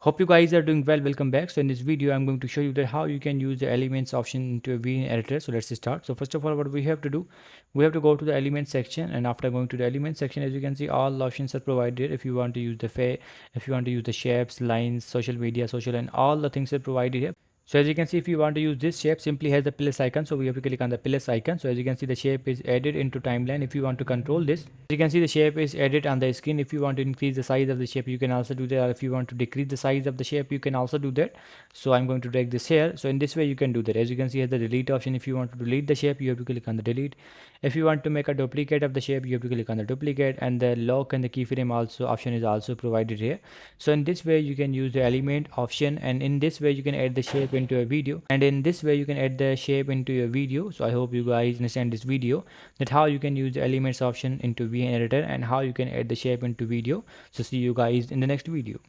Hope you guys are doing well. Welcome back. So in this video I'm going to show you that how you can use the elements option into a VN editor. So let's start. So first of all, what we have to do, we have to go to the element section, and after going to the element section, as you can see, all options are provided. If you want to use the if you want to use the shapes, lines, social media, social, and all the things are provided here. So as you can see, if you want to use this shape, simply has the plus icon. So we have to click on the plus icon. So as you can see, the shape is added into timeline. If you want to control this, you can see the shape is added on the screen. If you want to increase the size of the shape, you can also do that. Or if you want to decrease the size of the shape, you can also do that. So I'm going to drag this here. So in this way, you can do that. As you can see, has the delete option. If you want to delete the shape, you have to click on the delete. If you want to make a duplicate of the shape, you have to click on the duplicate, and the lock and the keyframe also option is also provided here. So in this way, you can use the element option, and in this way you can add the shape into a video, and in this way you can add the shape into your video. So I hope you guys understand this video, that how you can use the elements option into VN editor and how you can add the shape into video. So see you guys in the next video.